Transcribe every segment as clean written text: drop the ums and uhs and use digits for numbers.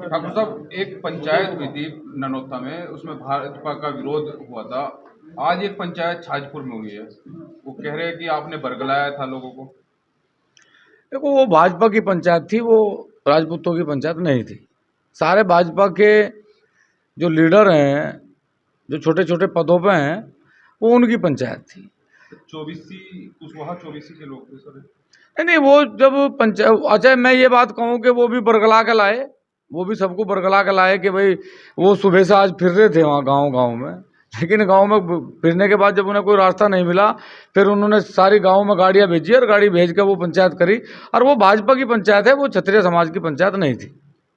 ठाकुर साहब, एक पंचायत हुई थी ननौता में, उसमें भाजपा का विरोध हुआ था। आज एक पंचायत छाजपुर में हुई है, वो कह रहे हैं कि आपने बरगलाया था लोगों को। देखो, वो भाजपा की पंचायत थी, वो राजपूतों की पंचायत नहीं थी। सारे भाजपा के जो लीडर हैं, जो छोटे छोटे पदों पे हैं, वो उनकी पंचायत थी। 24 कुशवाहा 24 के लोग थे सर। नहीं, वो जब पंचायत, अच्छा मैं ये बात कहूँ कि वो भी बरगला के लाए, वो भी सबको बरगला के लाए कि भाई वो सुबह से आज फिर रहे थे वहाँ गांव गांव में, लेकिन गांव में फिरने के बाद जब उन्हें कोई रास्ता नहीं मिला, फिर उन्होंने सारी गांव में गाड़ियां भेजी और गाड़ी भेज के वो पंचायत करी। और वो भाजपा की पंचायत है, वो क्षत्रिय समाज की पंचायत नहीं थी।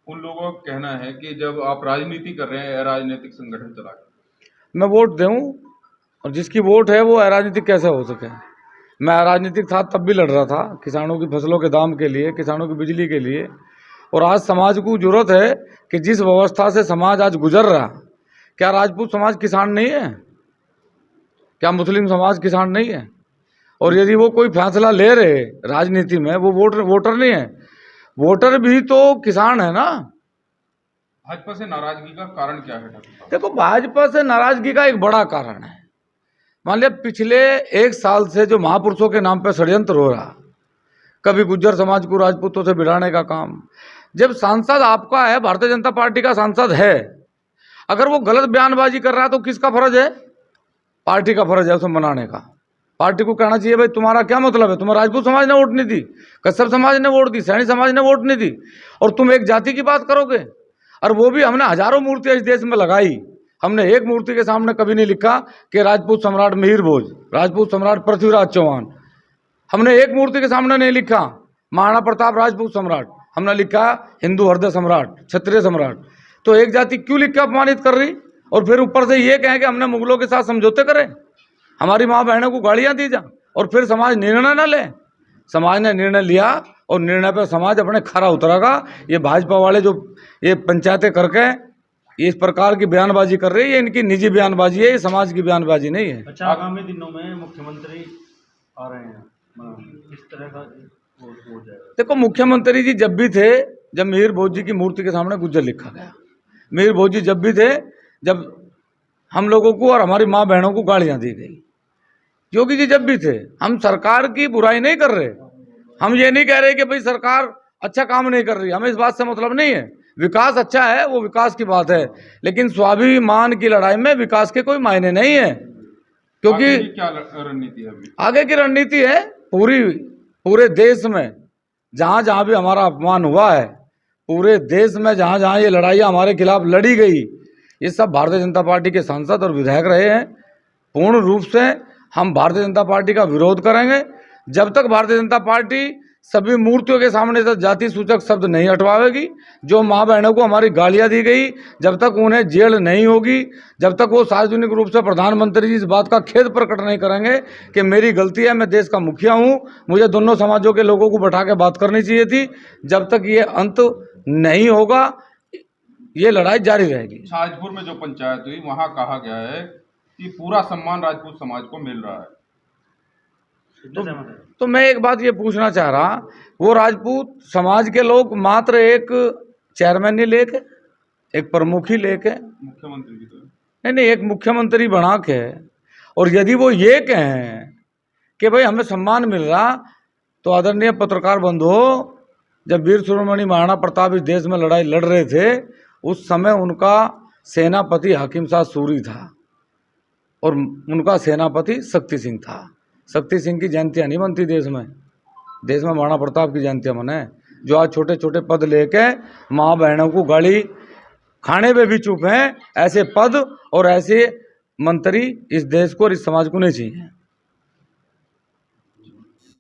उन लोगों का कहना है कि जब आप राजनीति कर रहे हैं, राजनीतिक संगठन चला के, मैं वोट दूँ, और जिसकी वोट है वो अराजनीतिक कैसे हो सके। मैं अराजनीतिक था तब भी लड़ रहा था, किसानों की फसलों के दाम के लिए, किसानों की बिजली के लिए। और आज समाज को जरूरत है कि जिस व्यवस्था से समाज आज गुजर रहा, क्या राजपूत समाज किसान नहीं है? क्या मुस्लिम समाज किसान नहीं है? और यदि वो कोई फैसला ले रहे राजनीति में, वो वोटर नहीं है, वोटर भी तो किसान है ना। भाजपा से नाराजगी का कारण क्या है ठाकुर साहब? देखो, भाजपा से नाराजगी का एक बड़ा कारण है, मान लिया पिछले एक साल से जो महापुरुषों के नाम पर षड्यंत्र हो रहा, कभी गुज्जर समाज को राजपूतों से भिड़ाने का काम। जब सांसद आपका है, भारतीय जनता पार्टी का सांसद है, अगर वो गलत बयानबाजी कर रहा है तो किसका फर्ज है? पार्टी का फर्ज है उसे मनाने का। पार्टी को कहना चाहिए भाई तुम्हारा क्या मतलब है, तुम्हें राजपूत समाज ने वोट नहीं दी, कश्यप समाज ने वोट दी, सैनी समाज ने वोट नहीं दी, और तुम एक जाति की बात करोगे। और वो भी हमने हजारों मूर्तियां इस देश में लगाई, हमने एक मूर्ति के सामने कभी नहीं लिखा कि राजपूत सम्राट मिहिर भोज, राजपूत सम्राट पृथ्वीराज चौहान। हमने एक मूर्ति के सामने नहीं लिखा महाराणा प्रताप राजपूत सम्राट, हमने लिखा हिंदू हृदय सम्राट, क्षत्रिय सम्राट। तो एक जाति क्यों लिख के अपमानित कर रही, और फिर ऊपर से ये कहें कि हमने मुगलों के साथ समझौते करे, हमारी माँ बहनों को गालियां दी जा, और फिर समाज निर्णय न ले। समाज ने निर्णय लिया और निर्णय पर समाज अपने खरा उतरेगा। ये भाजपा वाले जो ये पंचायतें करके ये इस प्रकार की बयानबाजी कर रही है, इनकी निजी बयानबाजी है, ये समाज की बयानबाजी नहीं है। अच्छा, आगामी दिनों में मुख्यमंत्री आ रहे हैं, किस तरह का हो जाएगा? देखो, मुख्यमंत्री जी जब भी थे, जब मिहिर भोज जी की मूर्ति के सामने गुज्जर लिखा गया, मिहिर भोज जी जब भी थे, जब हम लोगों को और हमारी माँ बहनों को गालियां दी गई, योगी जी जब भी थे। हम सरकार की बुराई नहीं कर रहे, हम ये नहीं कह रहे कि भाई सरकार अच्छा काम नहीं कर रही, हमें इस बात से मतलब नहीं है। विकास अच्छा है, वो विकास की बात है, लेकिन स्वाभिमान की लड़ाई में विकास के कोई मायने नहीं है। क्योंकि आगे की क्या रणनीति है अभी? आगे की रणनीति है पूरे देश में जहां जहां भी हमारा अपमान हुआ है, पूरे देश में जहां जहां ये लड़ाइयाँ हमारे खिलाफ लड़ी गई, ये सब भारतीय जनता पार्टी के सांसद और विधायक रहे हैं। पूर्ण रूप से हम भारतीय जनता पार्टी का विरोध करेंगे जब तक भारतीय जनता पार्टी सभी मूर्तियों के सामने से जाति सूचक शब्द नहीं हटवाएगी। जो माँ बहनों को हमारी गालियां दी गई, जब तक उन्हें जेल नहीं होगी, जब तक वो सार्वजनिक रूप से प्रधानमंत्री जी इस बात का खेद प्रकट नहीं करेंगे कि मेरी गलती है, मैं देश का मुखिया हूँ, मुझे दोनों समाजों के लोगों को बैठा के बात करनी चाहिए थी, जब तक ये अंत नहीं होगा ये लड़ाई जारी रहेगी। छाजपुर में जो पंचायत हुई, वहां कहा गया है कि पूरा सम्मान राजपूत समाज को मिल रहा है। तो मैं एक बात ये पूछना चाह रहा, वो राजपूत समाज के लोग मात्र एक चेयरमैन ही लेके, एक प्रमुख ही लेके, मुख्यमंत्री की तो नहीं, एक मुख्यमंत्री बना के, और यदि वो ये कहें कि भाई हमें सम्मान मिल रहा, तो आदरणीय पत्रकार बंधुओं, जब वीर शिरोमणि महाराणा प्रताप इस देश में लड़ाई लड़ रहे थे, उस समय उनका सेनापति हाकिम शाह सूरी था और उनका सेनापति शक्ति सिंह था। शक्ति सिंह की जयंतियाँ नहीं बनती देश में महाराणा प्रताप की जयंतियाँ मने। जो आज छोटे छोटे पद लेके माँ बहनों को गाली खाने पे भी चुप हैं, ऐसे पद और ऐसे मंत्री इस देश को और इस समाज को नहीं चाहिए।